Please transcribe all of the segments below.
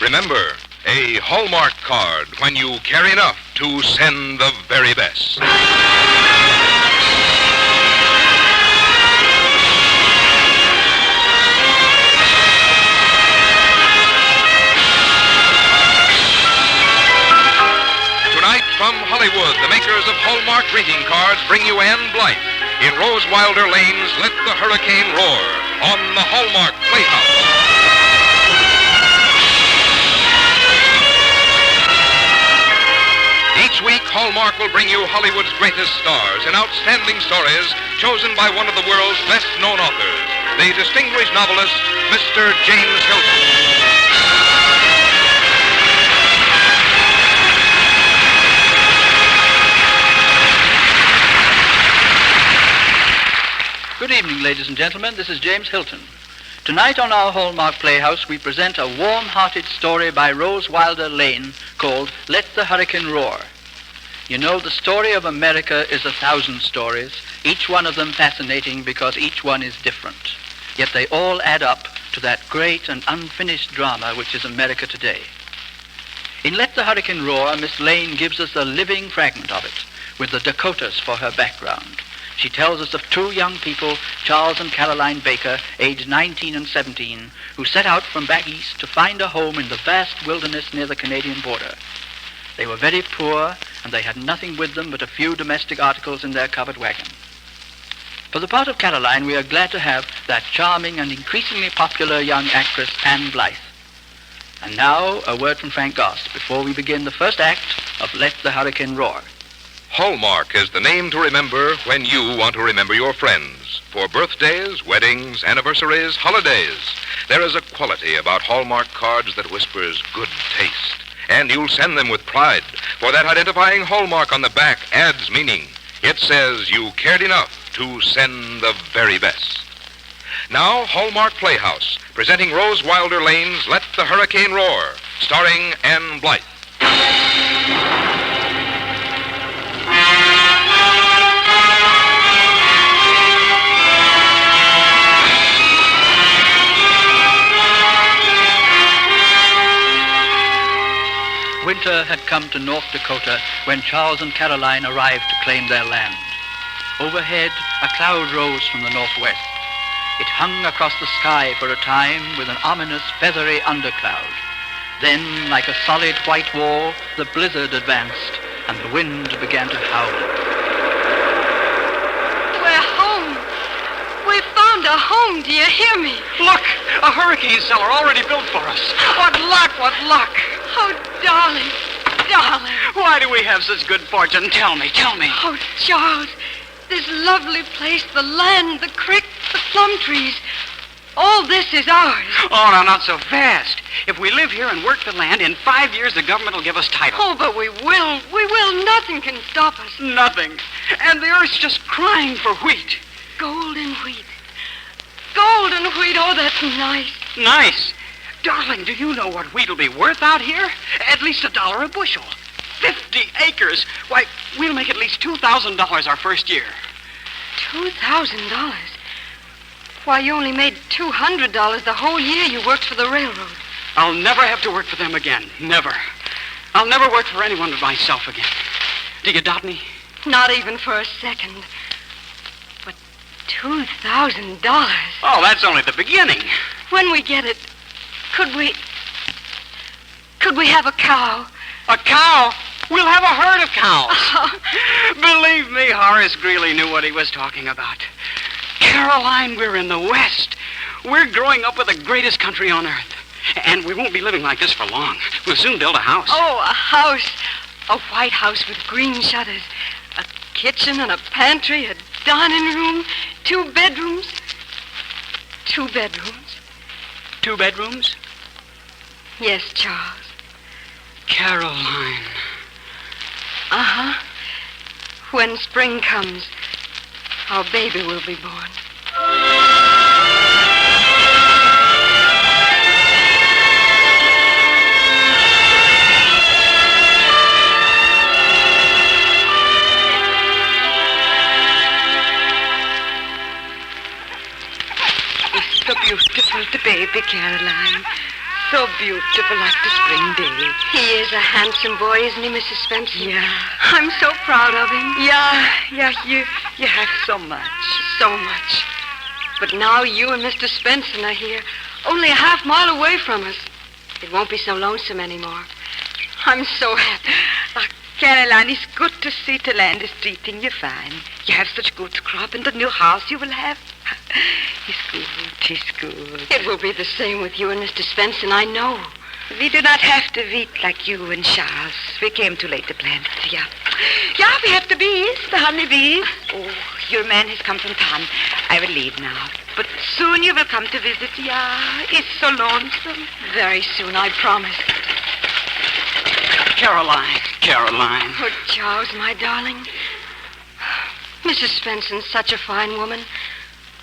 Remember, a Hallmark card when you carry enough to send the very best. Tonight from Hollywood, the makers of Hallmark greeting cards bring you Blythe in Rose Wilder Lane's Let the Hurricane Roar on the Hallmark Playhouse. Each week, Hallmark will bring you Hollywood's greatest stars in outstanding stories chosen by one of the world's best-known authors, the distinguished novelist, Mr. James Hilton. Good evening, ladies and gentlemen. This is James Hilton. Tonight on our Hallmark Playhouse, we present a warm-hearted story by Rose Wilder Lane called Let the Hurricane Roar. You know, the story of America is 1,000 stories, each one of them fascinating because each one is different. Yet they all add up to that great and unfinished drama which is America today. In Let the Hurricane Roar, Miss Lane gives us a living fragment of it, with the Dakotas for her background. She tells us of two young people, Charles and Caroline Baker, aged 19 and 17, who set out from back east to find a home in the vast wilderness near the Canadian border. They were very poor, and they had nothing with them but a few domestic articles in their covered wagon. For the part of Caroline, we are glad to have that charming and increasingly popular young actress, Blythe. And now, a word from Frank Goss before we begin the first act of Let the Hurricane Roar. Hallmark is the name to remember when you want to remember your friends. For birthdays, weddings, anniversaries, holidays, there is a quality about Hallmark cards that whispers good taste. And you'll send them with pride, for that identifying Hallmark on the back adds meaning. It says you cared enough to send the very best. Now, Hallmark Playhouse, presenting Rose Wilder Lane's Let the Hurricane Roar, starring Blythe. Winter had come to North Dakota when Charles and Caroline arrived to claim their land. Overhead, a cloud rose from the northwest. It hung across the sky for a time with an ominous, feathery undercloud. Then, like a solid white wall, the blizzard advanced, and the wind began to howl. We're home. We found a home. Do you hear me? Look, a hurricane cellar already built for us. What luck, what luck. Oh, darling, darling. Why do we have such good fortune? Tell me. Oh, Charles, this lovely place, the land, the creek, the plum trees, all this is ours. Oh, no, not so fast. If we live here and work the land, in 5 years the government will give us title. Oh, but we will. We will. Nothing can stop us. Nothing. And the earth's just crying for wheat. Golden wheat. Golden wheat. Oh, that's nice. Nice. Darling, do you know what wheat will be worth out here? At least $1 a bushel. 50 acres. Why, we'll make at least $2,000 our first year. $2,000? Why, you only made $200 the whole year you worked for the railroad. I'll never have to work for them again. Never. I'll never work for anyone but myself again. Do you doubt me? Not even for a second. But $2,000? Oh, that's only the beginning. When we get it, could we have a cow? A cow? We'll have a herd of cows. Believe me, Horace Greeley knew what he was talking about. Caroline, we're in the West. We're growing up with the greatest country on earth. And we won't be living like this for long. We'll soon build a house. Oh, a house. A white house with green shutters. A kitchen and a pantry, a dining room, 2 bedrooms. 2 bedrooms? 2 bedrooms? Yes, Charles. Caroline. Uh-huh. When spring comes, our baby will be born. It's so beautiful, the baby, Caroline. so beautiful like the spring day. He is a handsome boy, isn't he, Mrs. Spencer? Yeah. I'm so proud of him. Yeah, you have so much. So much. But now you and Mr. Spencer are here, only a half mile away from us. It won't be so lonesome anymore. I'm so happy. Caroline, it's good to see the land is treating you fine. You have such good crop in the new house you will have. It's good. It will be the same with you and Mr. Spencer, I know. We do not have to wait like you and Charles. We came too late to plant it, yeah. Yeah, we have the bees, the honey bees. Oh, your man has come from town. I will leave now. But soon you will come to visit. Yeah, it's so lonesome. Very soon, I promise. Caroline. Oh, Charles, my darling. Mrs. Spencer's such a fine woman.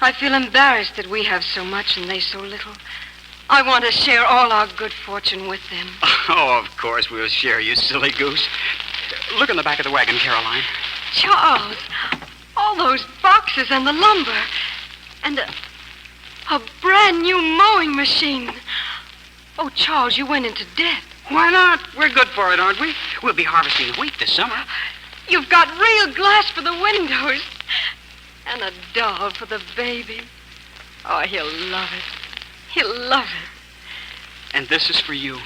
I feel embarrassed that we have so much and they so little. I want to share all our good fortune with them. Oh, of course we'll share, you silly goose. Look in the back of the wagon, Caroline. Charles, all those boxes and the lumber. And a brand new mowing machine. Oh, Charles, you went into debt. Why not? We're good for it, aren't we? We'll be harvesting wheat this summer. You've got real glass for the windows. And a doll for the baby. Oh, he'll love it. He'll love it. And this is for you.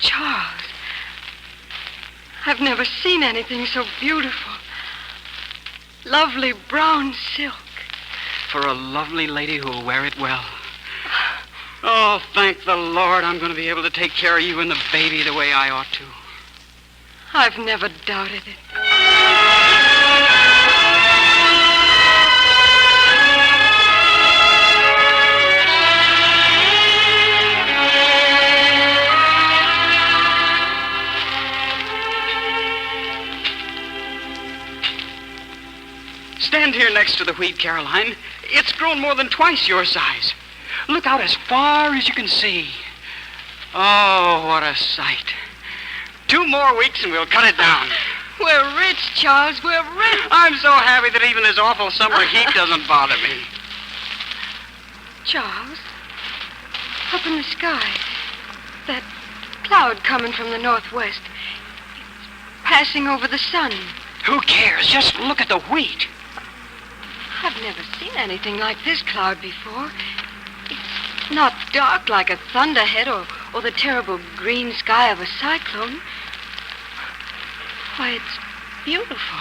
Charles, I've never seen anything so beautiful. Lovely brown silk. For a lovely lady who'll wear it well. Oh, thank the Lord I'm going to be able to take care of you and the baby the way I ought to. I've never doubted it. Stand here next to the wheat, Caroline. It's grown more than twice your size. Look out as far as you can see. Oh, what a sight. 2 more weeks and we'll cut it down. We're rich, Charles. We're rich. I'm so happy that even this awful summer heat doesn't bother me. Charles, up in the sky, that cloud coming from the northwest. It's passing over the sun. Who cares? Just look at the wheat. I've never seen anything like this cloud before. It's not dark like a thunderhead or the terrible green sky of a cyclone. Why, it's beautiful.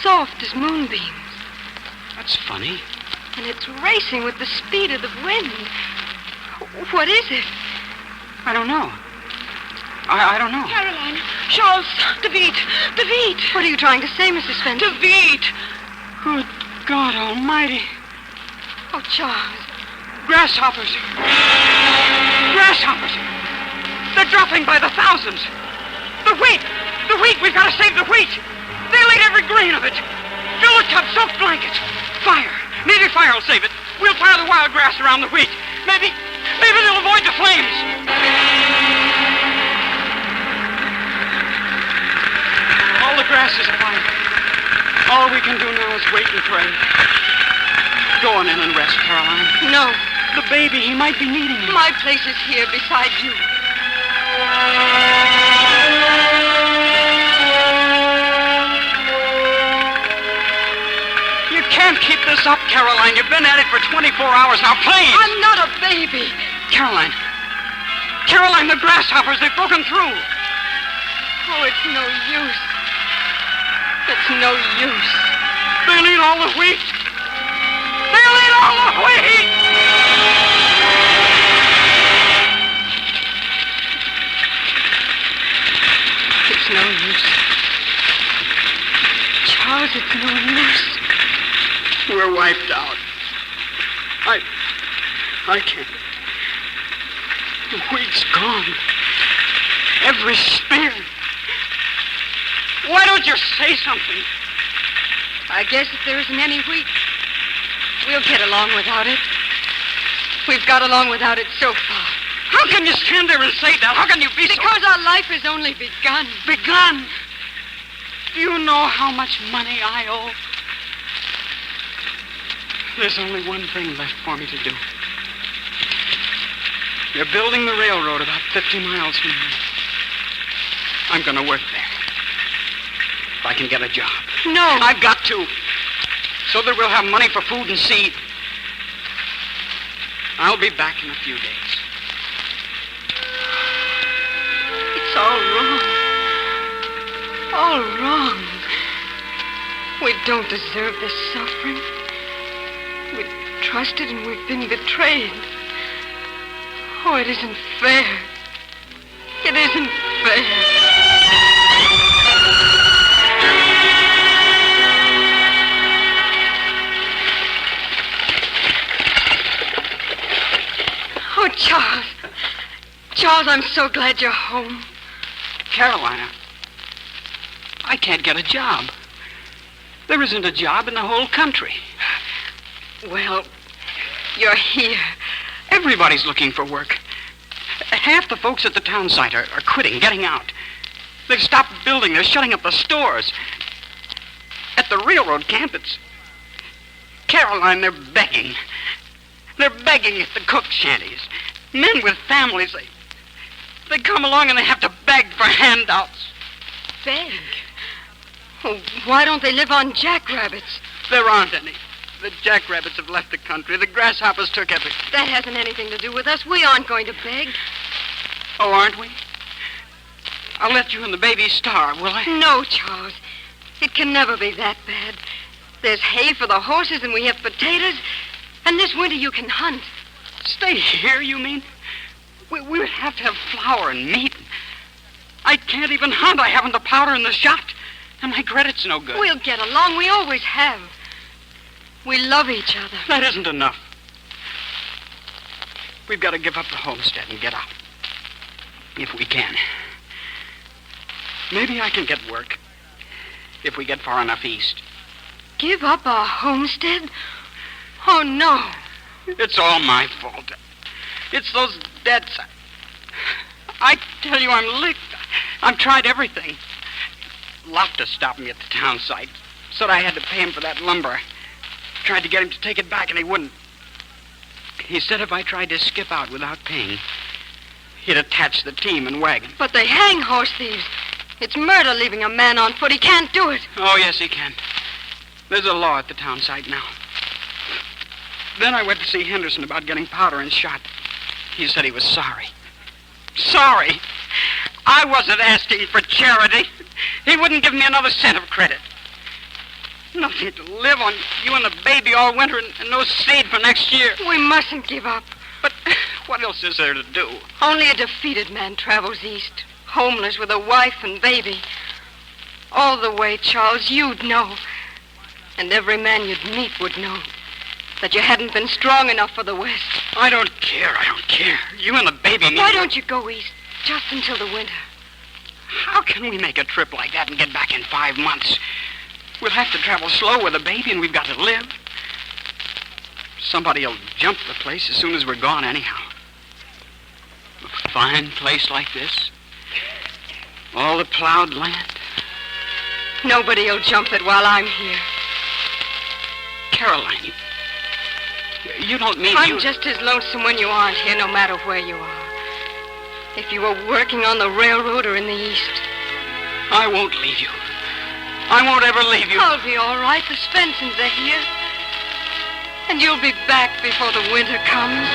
Soft as moonbeams. That's funny. And it's racing with the speed of the wind. What is it? I don't know. I don't know. Caroline, Charles, the wheat. What are you trying to say, Mrs. Spencer? The wheat. Good God Almighty. Oh, Charles. Grasshoppers. They're dropping by the thousands. The wheat. We've got to save the wheat. They'll eat every grain of it. Fill the tub, soaked blankets. Fire. Maybe fire will save it. We'll pile the wild grass around the wheat. Maybe they'll avoid the flames. All the grass is afire. All we can do now is wait and pray. Go on in and rest, Caroline. No. The baby, he might be needing you. My place is here beside you. You can't keep this up, Caroline. You've been at it for 24 hours now. Please. I'm not a baby. Caroline, the grasshoppers, they've broken through. Oh, it's no use. It's no use. They'll eat all the wheat. They'll eat all the wheat. It's no use. Charles, it's no use. We're wiped out. I can't. The wheat's gone. Every spear. Why don't you say something? I guess if there isn't any wheat, we'll get along without it. We've got along without it so far. How can you stand there and say that? How can you be Because our life has only begun. Begun? Do you know how much money I owe? There's only one thing left for me to do. They're building the railroad about 50 miles from here. I'm going to work there. If I can get a job. No. I've got to. So that we'll have money for food and seed. I'll be back in a few days. It's all wrong. All wrong. We don't deserve this suffering. We've trusted and we've been betrayed. Oh, it isn't fair. It isn't fair. Oh, Charles. Charles, I'm so glad you're home. Carolina, I can't get a job. There isn't a job in the whole country. Well, you're here. Everybody's looking for work. Half the folks at the town site are quitting, getting out. They've stopped building. They're shutting up the stores. At the railroad camp, it's... Caroline, they're begging. They're begging at the cook shanties. Men with families, they come along and they have to beg for handouts. Beg? Oh, why don't they live on jackrabbits? There aren't any. The jackrabbits have left the country. The grasshoppers took everything. That hasn't anything to do with us. We aren't going to beg. Oh, aren't we? I'll let you and the baby starve, will I? No, Charles. It can never be that bad. There's hay for the horses and we have potatoes. And this winter you can hunt. Stay here, you mean? We would have to have flour and meat. I can't even hunt. I haven't the powder and the shot. And my credit's no good. We'll get along. We always have. We love each other. That isn't enough. We've got to give up the homestead and get out. If we can. Maybe I can get work. If we get far enough east. Give up our homestead? Oh, no. It's all my fault. It's those debts. I tell you, I'm licked. I've tried everything. Loftus stopped me at the town site. Said I had to pay him for that lumber. Tried to get him to take it back, and he wouldn't. He said if I tried to skip out without paying, he'd attach the team and wagon. But they hang horse thieves. It's murder leaving a man on foot. He can't do it. Oh, yes, he can. There's a law at the town site now. Then I went to see Henderson about getting powder and shot. He said he was sorry. Sorry? I wasn't asking for charity. He wouldn't give me another cent of credit. Nothing to live on, you and the baby all winter and no seed for next year. We mustn't give up. But what else is there to do? Only a defeated man travels east, homeless with a wife and baby. All the way, Charles, you'd know. And every man you'd meet would know that you hadn't been strong enough for the West. I don't care. You and the baby need... Why don't you go east, just until the winter? How can we make a trip like that and get back in 5 months? We'll have to travel slow with a baby, and we've got to live. Somebody'll jump the place as soon as we're gone anyhow. A fine place like this. All the plowed land. Nobody'll jump it while I'm here. Caroline, you don't mean I'm just as lonesome when you aren't here, no matter where you are. If you were working on the railroad or in the east. I won't leave you. I won't ever leave you. I'll be all right. The Svensons are here. And you'll be back before the winter comes.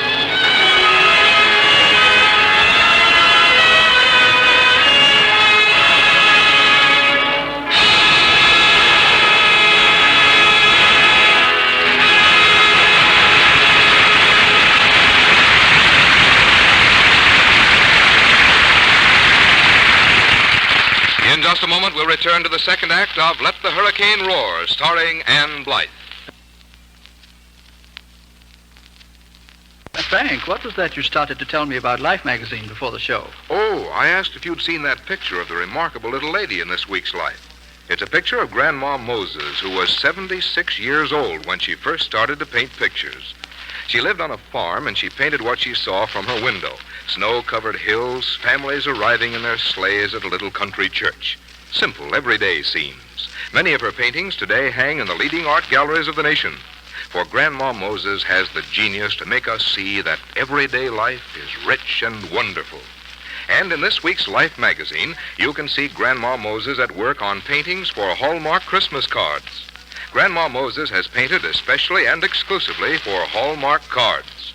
In just a moment, we'll return to the second act of Let the Hurricane Roar, starring Ann Blythe. Frank, what was that you started to tell me about Life magazine before the show? Oh, I asked if you'd seen that picture of the remarkable little lady in this week's Life. It's a picture of Grandma Moses, who was 76 years old when she first started to paint pictures. She lived on a farm, and she painted what she saw from her window. Snow-covered hills, families arriving in their sleighs at a little country church. Simple, everyday scenes. Many of her paintings today hang in the leading art galleries of the nation. For Grandma Moses has the genius to make us see that everyday life is rich and wonderful. And in this week's Life magazine, you can see Grandma Moses at work on paintings for Hallmark Christmas cards. Grandma Moses has painted especially and exclusively for Hallmark cards.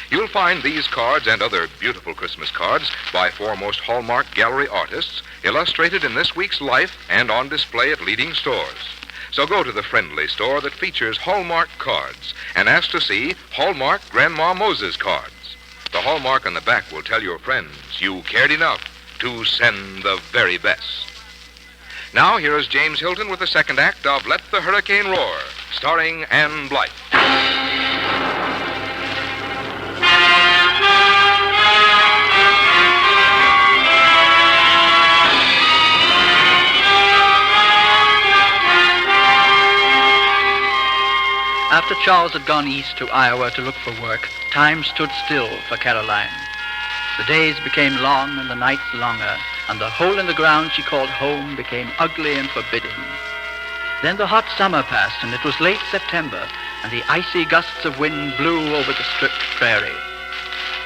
You'll find these cards and other beautiful Christmas cards by foremost Hallmark gallery artists illustrated in this week's Life and on display at leading stores. So go to the friendly store that features Hallmark cards and ask to see Hallmark Grandma Moses cards. The hallmark on the back will tell your friends you cared enough to send the very best. Now, here is James Hilton with the second act of Let the Hurricane Roar, starring Ann Blythe. After Charles had gone east to Iowa to look for work, time stood still for Caroline. The days became long and the nights longer, and the hole in the ground she called home became ugly and forbidding. Then the hot summer passed, and it was late September, and the icy gusts of wind blew over the stripped prairie.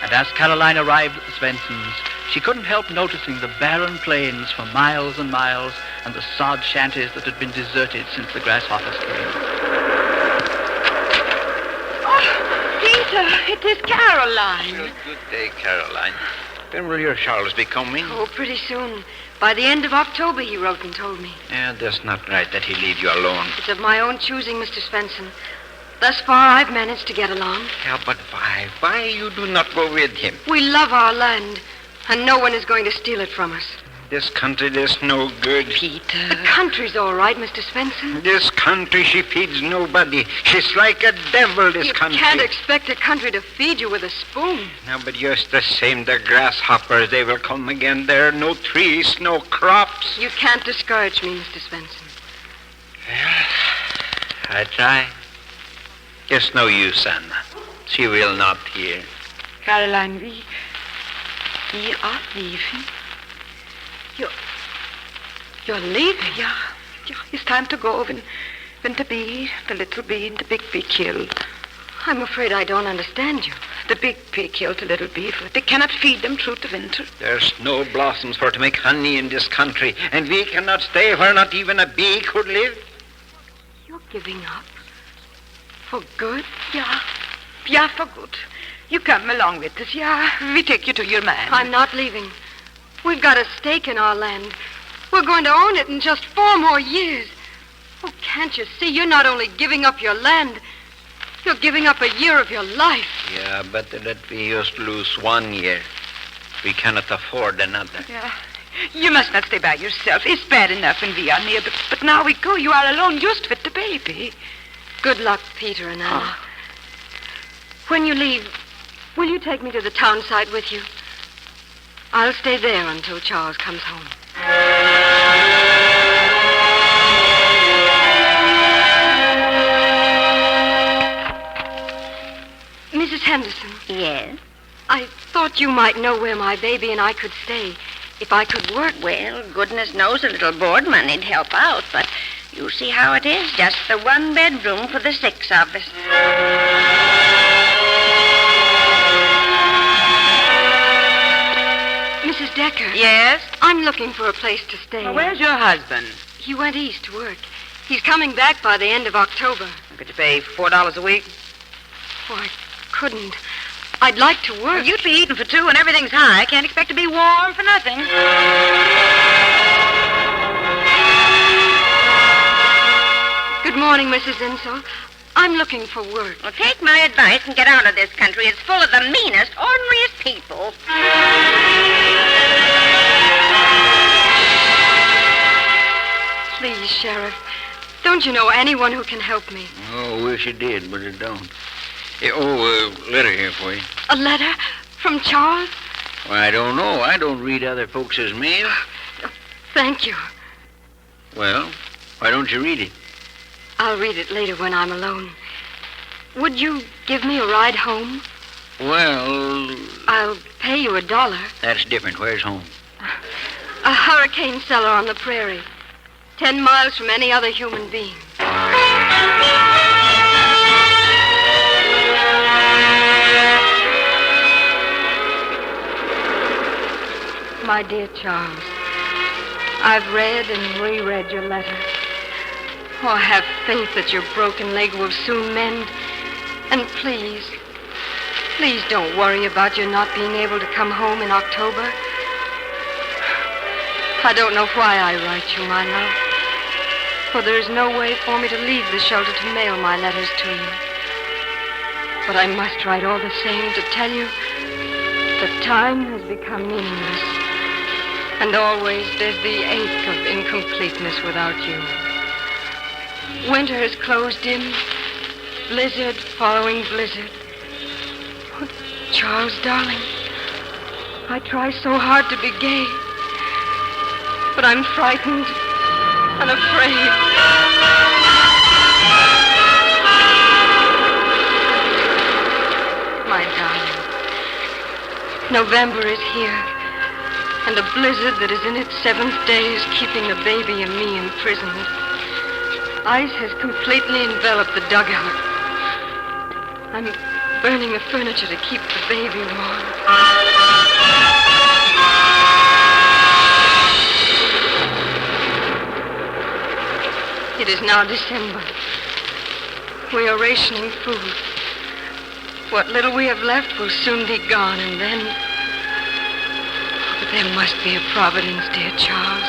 And as Caroline arrived at the Svensons, she couldn't help noticing the barren plains for miles and miles, and the sod shanties that had been deserted since the grasshoppers came. Peter, it is Caroline. Well, good day, Caroline. When will your Charles be coming? Oh, pretty soon. By the end of October, he wrote and told me. Yeah, that's not right that he leave you alone. It's of my own choosing, Mr. Svensson. Thus far, I've managed to get along. Yeah, but why? Why you do not go with him? We love our land, and no one is going to steal it from us. This country, there's no good. Peter. The country's all right, Mr. Svensson. This country, she feeds nobody. She's like a devil, this country. You can't expect a country to feed you with a spoon. No, but just the same, the grasshoppers, they will come again. There are no trees, no crops. You can't discourage me, Mr. Svensson. I try. It's no use, Anna. She will not hear. Caroline, we are leaving. You're leaving? Yeah, it's time to go when the bee, the little bee, and the big bee killed. I'm afraid I don't understand you. The big bee killed the little bee, for they cannot feed them through the winter. There's no blossoms for to make honey in this country, and we cannot stay where not even a bee could live. You're giving up? For good? Yeah, for good. You come along with us, yeah. We take you to your man. I'm not leaving. We've got a stake in our land. We're going to own it in just 4 more years. Oh, can't you see? You're not only giving up your land, you're giving up a year of your life. Yeah, better that we just lose 1 year. We cannot afford another. Yeah. You must not stay by yourself. It's bad enough when we are near, but now we go. You are alone just with the baby. Good luck, Peter and Anna. When you leave, will you take me to the town site with you? I'll stay there until Charles comes home. Mrs. Henderson. Yes? I thought you might know where my baby and I could stay if I could work. Well, goodness knows a little board money'd help out, but you see how it is. Just the 1 bedroom for the 6 of us. Mrs. Decker. Yes? I'm looking for a place to stay. Well, where's your husband? He went east to work. He's coming back by the end of October. Could you pay $4 a week? Oh, I couldn't. I'd like to work. Well, you'd be eating for 2 and everything's high. Can't expect to be warm for nothing. Good morning, Mrs. Insull. I'm looking for work. Well, take my advice and get out of this country. It's full of the meanest, ordinariest people. Please, Sheriff. Don't you know anyone who can help me? Oh, wish you did, but it don't. Letter here for you. A letter? From Charles? Well, I don't know. I don't read other folks' mail. Thank you. Well, why don't you read it? I'll read it later when I'm alone. Would you give me a ride home? Well, I'll pay you $1. that's different. Where's home? A hurricane cellar on the prairie. 10 miles from any other human being. My dear Charles, I've read and reread your letter. Oh, I have faith that your broken leg will soon mend. And please don't worry about your not being able to come home in October. I don't know why I write you, my love, for there is no way for me to leave the shelter to mail my letters to you. But I must write all the same to tell you that time has become meaningless, and always there's the ache of incompleteness without you. Winter has closed in, blizzard following blizzard. Oh, Charles, darling, I try so hard to be gay, but I'm frightened and afraid. My darling, November is here, and a blizzard that is in its 7th day is keeping the baby and me imprisoned. Ice has completely enveloped the dugout. I'm burning the furniture to keep the baby warm. It is now December. We are rationing food. What little we have left will soon be gone, and then... But there must be a providence, dear Charles.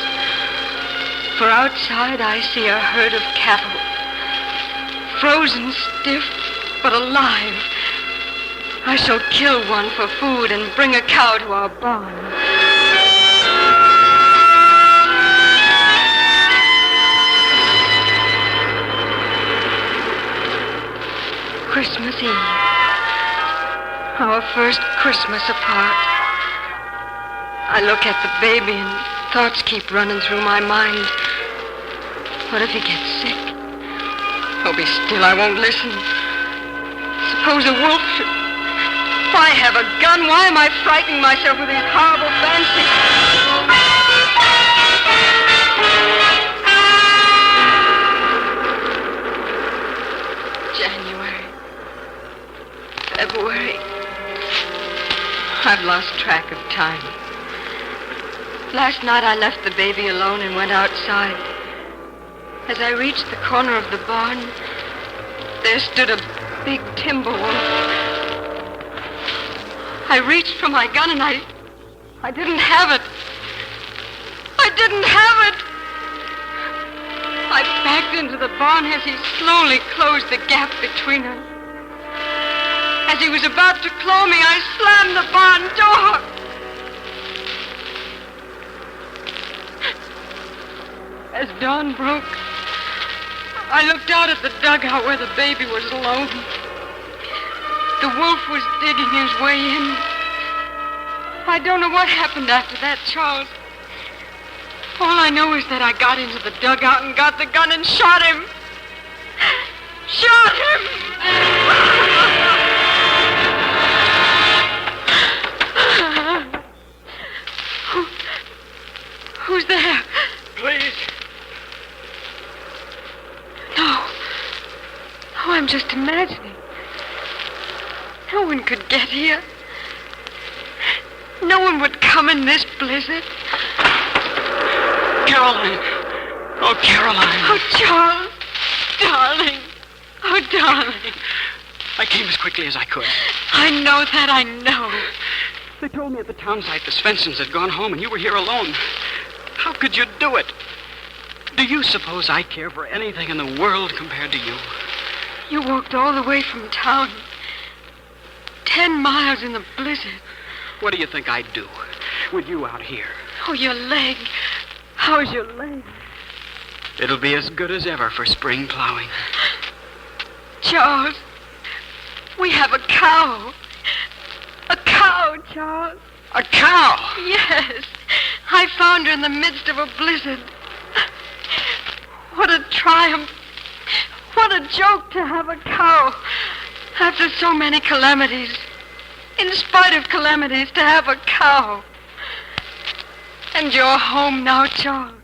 For outside I see a herd of cattle, frozen stiff, but alive. I shall kill one for food and bring a cow to our barn. Christmas Eve. Our first Christmas apart. I look at the baby and thoughts keep running through my mind. What if he gets sick? Oh, be still, I won't listen. Suppose a wolf should... Why have a gun? Why am I frightening myself with these horrible fancies? January. February. I've lost track of time. Last night I left the baby alone and went outside. As I reached the corner of the barn, there stood a big timber wolf. I reached for my gun and I didn't have it. I didn't have it. I backed into the barn as he slowly closed the gap between us. As he was about to claw me, I slammed the barn door. As dawn broke, I looked out at the dugout where the baby was alone. The wolf was digging his way in. I don't know what happened after that, Charles. All I know is that I got into the dugout and got the gun and shot him. Shot him! Who's there? Please. No. Oh, I'm just imagining. No one could get here. No one would come in this blizzard. Caroline. Oh, Caroline. Oh, Charles. Darling. Oh, darling. I came as quickly as I could. I know that, I know. They told me at the town site the Svensons had gone home and you were here alone. How could you do it? Do you suppose I care for anything in the world compared to you? You walked all the way from town. 10 miles in the blizzard. What do you think I'd do with you out here? Oh, your leg. How's your leg? It'll be as good as ever for spring plowing. Charles, we have a cow. A cow, Charles. A cow? Yes. I found her in the midst of a blizzard. What a triumph. What a joke to have a cow. After so many calamities. In spite of calamities, to have a cow. And you're home now, Charles.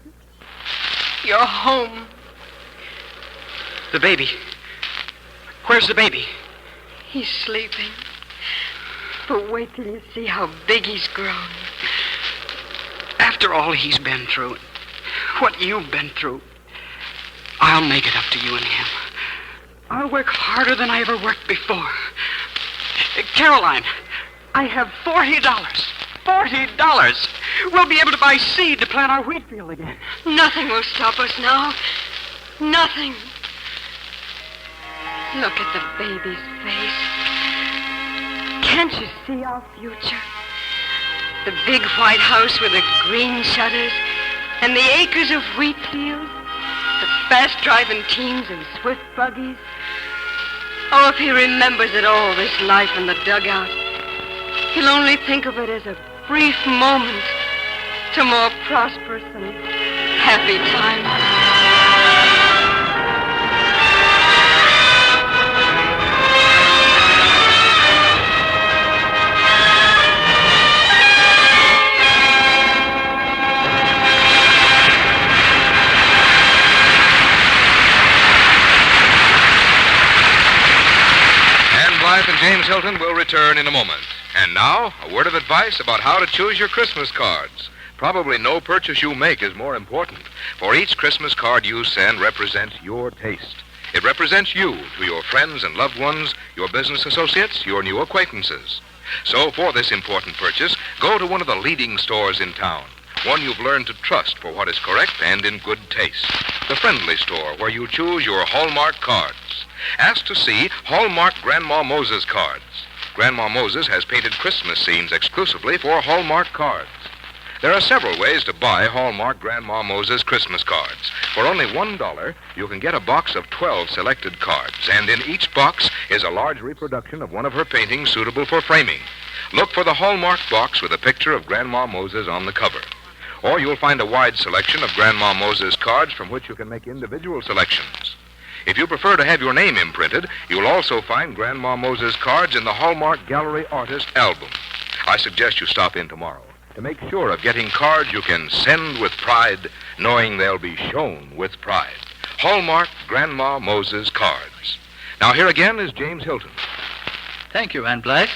You're home. The baby. Where's the baby? He's sleeping. But wait till you see how big he's grown. After all he's been through, what you've been through, I'll make it up to you and him. I'll work harder than I ever worked before. Caroline, I have $40. $40. We'll be able to buy seed to plant our wheat field again. Nothing will stop us now. Nothing. Look at the baby's face. Can't you see our future? The big white house with the green shutters and the acres of wheat fields, the fast-driving teams and swift buggies. Oh, if he remembers it all, this life in the dugout, he'll only think of it as a brief moment to more prosperous and happy times. Blythe and James Hilton will return in a moment. And now, a word of advice about how to choose your Christmas cards. Probably no purchase you make is more important, for each Christmas card you send represents your taste. It represents you to your friends and loved ones, your business associates, your new acquaintances. So for this important purchase, go to one of the leading stores in town, one you've learned to trust for what is correct and in good taste. The Friendly Store, where you choose your Hallmark cards. Ask to see Hallmark Grandma Moses cards. Grandma Moses has painted Christmas scenes exclusively for Hallmark cards. There are several ways to buy Hallmark Grandma Moses Christmas cards. For only $1, you can get a box of 12 selected cards, and in each box is a large reproduction of one of her paintings suitable for framing. Look for the Hallmark box with a picture of Grandma Moses on the cover. Or you'll find a wide selection of Grandma Moses cards from which you can make individual selections. If you prefer to have your name imprinted, you'll also find Grandma Moses cards in the Hallmark Gallery Artist album. I suggest you stop in tomorrow to make sure of getting cards you can send with pride, knowing they'll be shown with pride. Hallmark Grandma Moses cards. Now, here again is James Hilton. Thank you, Aunt Blythe.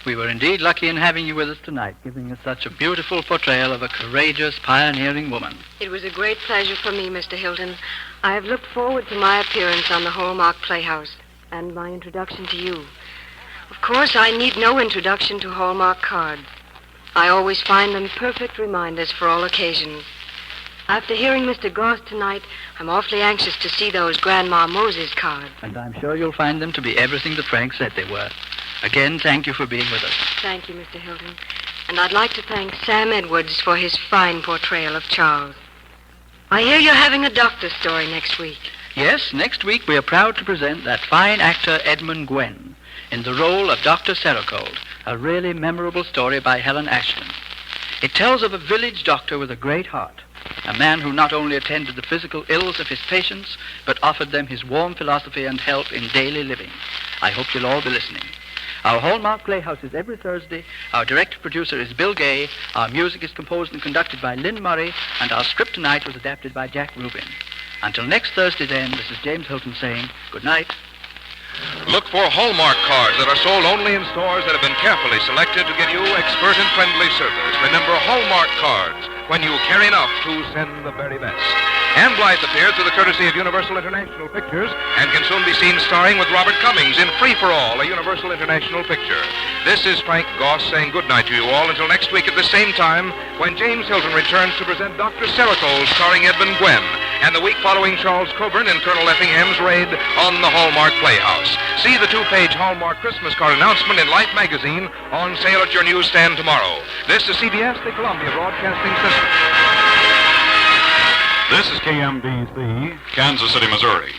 We were indeed lucky in having you with us tonight, giving us such a beautiful portrayal of a courageous, pioneering woman. It was a great pleasure for me, Mr. Hilton. I have looked forward to my appearance on the Hallmark Playhouse and my introduction to you. Of course, I need no introduction to Hallmark cards. I always find them perfect reminders for all occasions. After hearing Mr. Goss tonight, I'm awfully anxious to see those Grandma Moses cards. And I'm sure you'll find them to be everything that Frank said they were. Again, thank you for being with us. Thank you, Mr. Hilton. And I'd like to thank Sam Edwards for his fine portrayal of Charles. I hear you're having a doctor story next week. Yes, next week we are proud to present that fine actor Edmund Gwen in the role of Dr. Sericold, a really memorable story by Helen Ashton. It tells of a village doctor with a great heart, a man who not only attended the physical ills of his patients, but offered them his warm philosophy and help in daily living. I hope you'll all be listening. Our Hallmark Playhouse is every Thursday. Our director producer is Bill Gay. Our music is composed and conducted by Lynn Murray. And our script tonight was adapted by Jack Rubin. Until next Thursday, then, this is James Hilton saying good night. Look for Hallmark cards that are sold only in stores that have been carefully selected to get you expert and friendly service. Remember, Hallmark cards, when you care enough to send the very best. Anne Blythe appears through the courtesy of Universal International Pictures and can soon be seen starring with Robert Cummings in Free for All, a Universal International picture. This is Frank Goss saying good night to you all until next week at the same time when James Hilton returns to present Dr. Sericold starring Edmund Gwen and the week following Charles Coburn in Colonel Effingham's raid on the Hallmark Playhouse. See the 2-page Hallmark Christmas card announcement in Life magazine on sale at your newsstand tomorrow. This is CBS, the Columbia Broadcasting System. This is KMBC, Kansas City, Missouri.